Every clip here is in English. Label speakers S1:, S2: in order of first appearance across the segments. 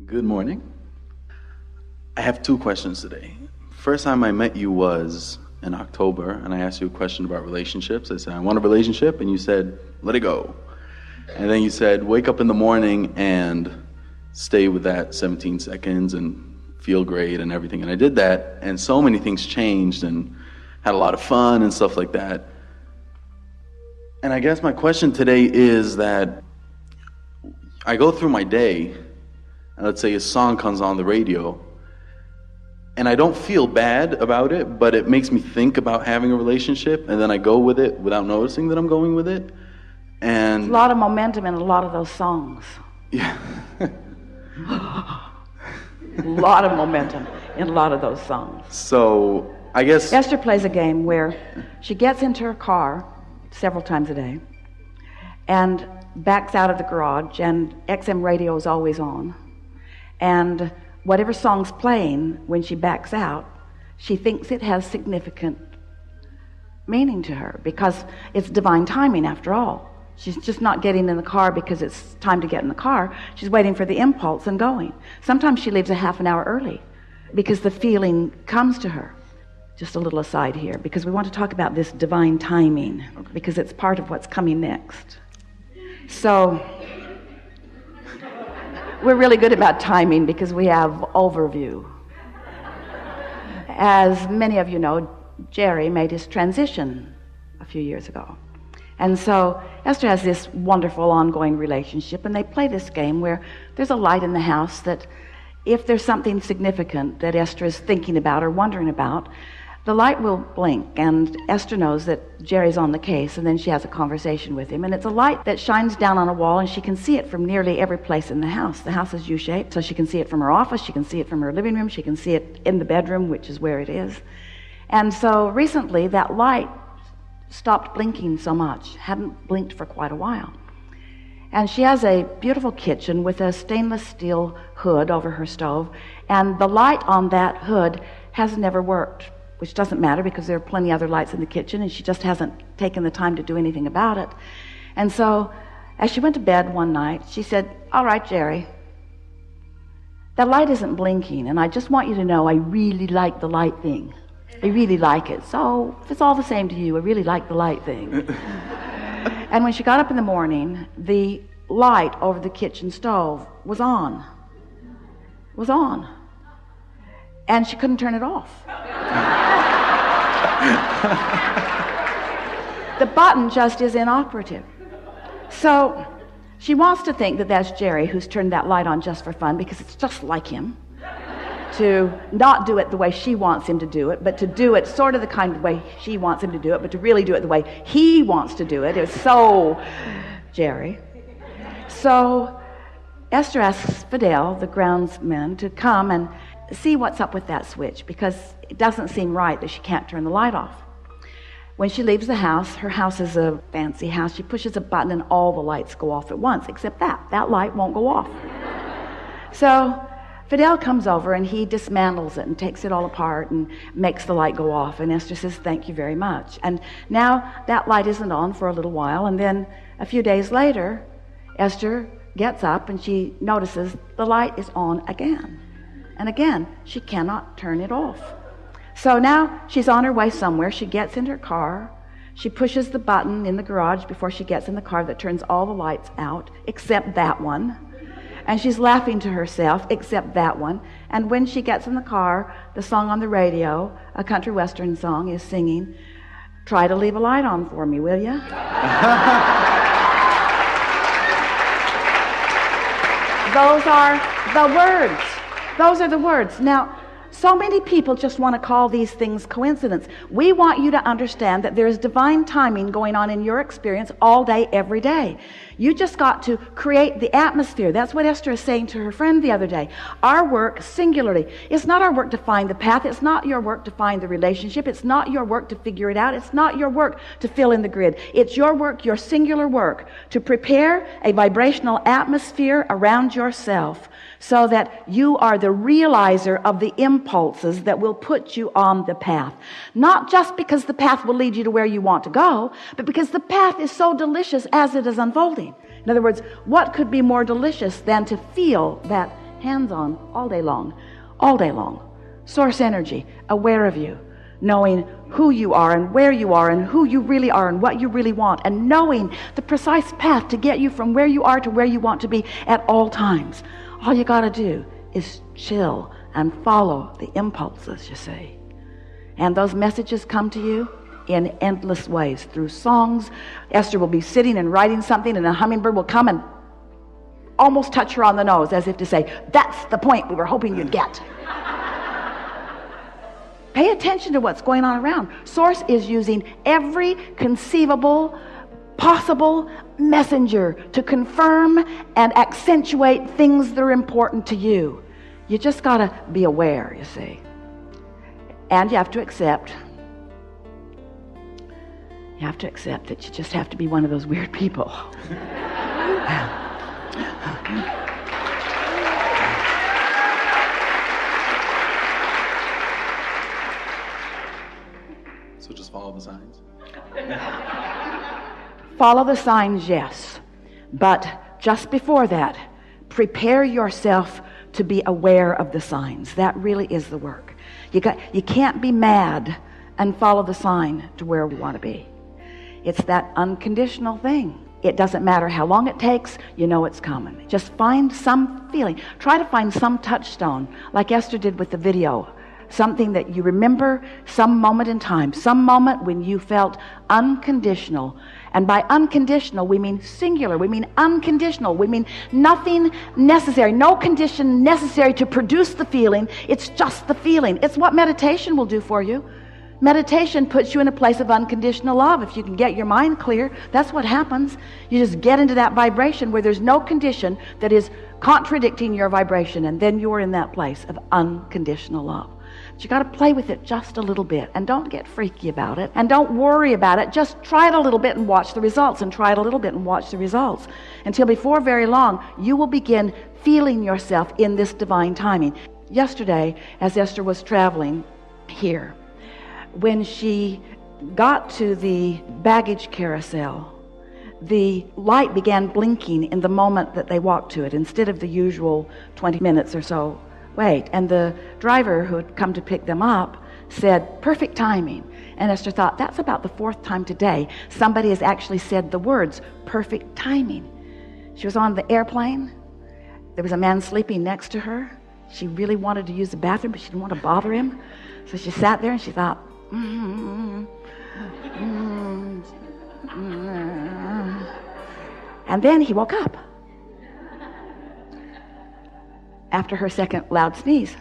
S1: Good morning. I have two questions today. First time I met you was in October, and I asked you a question about relationships. I said, I want a relationship, and you said, let it go. And then you said, wake up in the morning and stay with that 17 seconds and feel great and everything. And I did that, and so many things changed and had a lot of fun and stuff like that. And I guess my question today is that I go through my day, and let's say a song comes on the radio, and I don't feel bad about it, but it makes me think about having a relationship, and then I go with it without noticing that I'm going with it. And
S2: there's a lot of momentum in a lot of those songs.
S1: Yeah.
S2: A lot of momentum in a lot of those songs.
S1: So I guess
S2: Esther plays a game where she gets into her car several times a day and backs out of the garage, and XM radio is always on. And whatever song's playing when she backs out, she thinks it has significant meaning to her because it's divine timing after all. She's just not getting in the car because it's time to get in the car. She's waiting for the impulse and going. Sometimes she leaves a half an hour early because the feeling comes to her. Just a little aside here, because we want to talk about this divine timing, because it's part of what's coming next. So we're really good about timing because we have overview. As many of you know, Jerry made his transition a few years ago. And so Esther has this wonderful ongoing relationship, and they play this game where there's a light in the house that if there's something significant that Esther is thinking about or wondering about, the light will blink, and Esther knows that Jerry's on the case, and then she has a conversation with him. And it's a light that shines down on a wall, and she can see it from nearly every place in the house. The house is U-shaped, so she can see it from her office, she can see it from her living room, she can see it in the bedroom, which is where it is. And so recently, that light stopped blinking so much, hadn't blinked for quite a while. And she has a beautiful kitchen with a stainless steel hood over her stove, and the light on that hood has never worked, which doesn't matter because there are plenty other lights in the kitchen, and she just hasn't taken the time to do anything about it. And so as she went to bed one night, she said, all right, Jerry, that light isn't blinking, and I just want you to know I really like the light thing. I really like it. So if it's all the same to you, I really like the light thing. And when she got up in the morning, the light over the kitchen stove was on. Was on. And she couldn't turn it off. The button just is inoperative. So she wants to think that that's Jerry who's turned that light on just for fun, because it's just like him to not do it the way she wants him to do it, but to do it sort of the kind of way she wants him to do it, but to really do it the way he wants to do it. It's so Jerry. So Esther asks Fidel, the groundsman, to come and see what's up with that switch, because it doesn't seem right that she can't turn the light off. When she leaves the house, her house is a fancy house, she pushes a button and all the lights go off at once, except that light won't go off. So Fidel comes over and he dismantles it and takes it all apart and makes the light go off, and Esther says, thank you very much. And now that light isn't on for a little while, and then a few days later, Esther gets up and she notices the light is on again. And again, she cannot turn it off. So now she's on her way somewhere. She gets in her car. She pushes the button in the garage before she gets in the car that turns all the lights out, except that one. And she's laughing to herself, except that one. And when she gets in the car, the song on the radio, a country western song, is singing, try to leave a light on for me, will ya? Those are the words. Those are the words. Now, so many people just want to call these things coincidence. We want you to understand that there is divine timing going on in your experience all day, every day. You just got to create the atmosphere. That's what Esther is saying to her friend the other day. Our work, singularly, it's not our work to find the path. It's not your work to find the relationship. It's not your work to figure it out. It's not your work to fill in the grid. It's your work, your singular work, to prepare a vibrational atmosphere around yourself so that you are the realizer of the impulses that will put you on the path. Not just because the path will lead you to where you want to go, but because the path is so delicious as it is unfolding. In other words, what could be more delicious than to feel that hands-on, all day long, all day long. Source energy, aware of you, knowing who you are and where you are and who you really are and what you really want, and knowing the precise path to get you from where you are to where you want to be at all times. All you got to do is chill and follow the impulses, you see. And those messages come to you in endless ways, through songs. Esther will be sitting and writing something, and a hummingbird will come and almost touch her on the nose, as if to say, that's the point we were hoping you'd get. Pay attention to what's going on around. Source is using every conceivable, possible messenger to confirm and accentuate things that are important to you. You just got to be aware, you see. And you have to accept. You have to accept that you just have to be one of those weird people.
S1: So just follow the signs?
S2: Follow the signs, yes. But just before that, prepare yourself to be aware of the signs. That really is the work. You can't be mad and follow the sign to where we want to be. It's that unconditional thing. It doesn't matter how long it takes, you know it's coming. Just find some feeling. Try to find some touchstone, like Esther did with the video. Something that you remember, some moment in time, some moment when you felt unconditional. And by unconditional, we mean singular. We mean unconditional. We mean nothing necessary, no condition necessary to produce the feeling. It's just the feeling. It's what meditation will do for you. Meditation puts you in a place of unconditional love. If you can get your mind clear, that's what happens. You just get into that vibration where there's no condition that is contradicting your vibration, and then you're in that place of unconditional love. But you got to play with it just a little bit, and don't get freaky about it, and don't worry about it. Just try it a little bit and watch the results, and try it a little bit and watch the results, until before very long you will begin feeling yourself in this divine timing. Yesterday, as Esther was traveling here, when she got to the baggage carousel, the light began blinking in the moment that they walked to it, instead of the usual 20 minutes or so wait. And the driver who had come to pick them up said, perfect timing. And Esther thought, that's about the 4th time today somebody has actually said the words, perfect timing. She was on the airplane. There was a man sleeping next to her. She really wanted to use the bathroom, but she didn't want to bother him. So she sat there and she thought, and then he woke up after her second loud sneeze.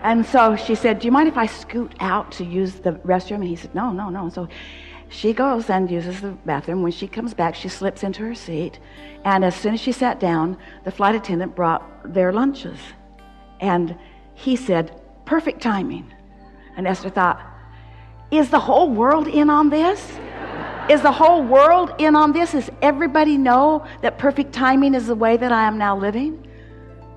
S2: And so she said, do you mind if I scoot out to use the restroom? And he said, no. And so she goes and uses the bathroom. When she comes back, she slips into her seat. And as soon as she sat down, the flight attendant brought their lunches. And he said, perfect timing. And Esther thought, is the whole world in on this? Is the whole world in on this? Does everybody know that perfect timing is the way that I am now living?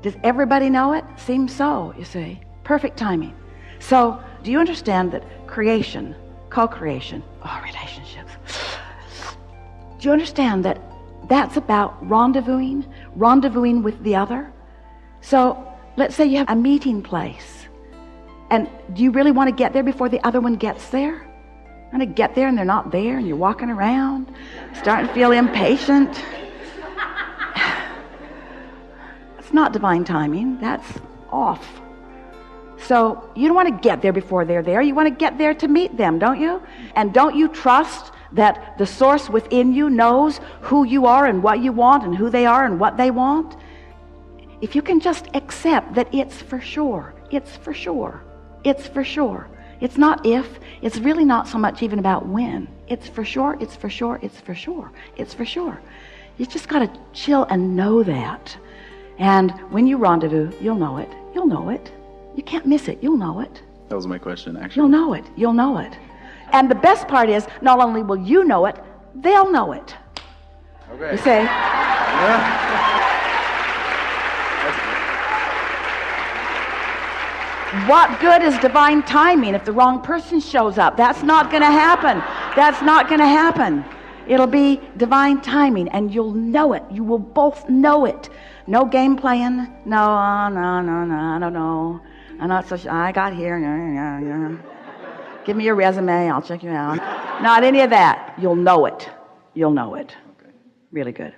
S2: Does everybody know it? Seems so, you see. Perfect timing. So, do you understand that creation, co-creation, relationships, do you understand that that's about rendezvousing with the other? So, let's say you have a meeting place, and do you really want to get there before the other one gets there? You want to get there and they're not there, and you're walking around, starting to feel impatient. That's not divine timing. That's off. So you don't want to get there before they're there. You want to get there to meet them, don't you? And don't you trust that the source within you knows who you are and what you want and who they are and what they want? If you can just accept that it's for sure, it's for sure, it's for sure. It's not if, it's really not so much even about when. It's for sure, it's for sure, it's for sure, it's for sure. You just got to chill and know that. And when you rendezvous, you'll know it. You'll know it. You can't miss it. You'll know it.
S1: That was my question, actually.
S2: You'll know it. You'll know it. And the best part is, not only will you know it, they'll know it.
S1: Okay.
S2: You say, what good is divine timing if the wrong person shows up? That's not going to happen. That's not going to happen. It'll be divine timing, and you'll know it. You will both know it. No game playing. No, I don't know. I'm not so sure. I got here. Yeah. Give me your resume. I'll check you out. Not any of that. You'll know it. You'll know it.
S1: Okay.
S2: Really good.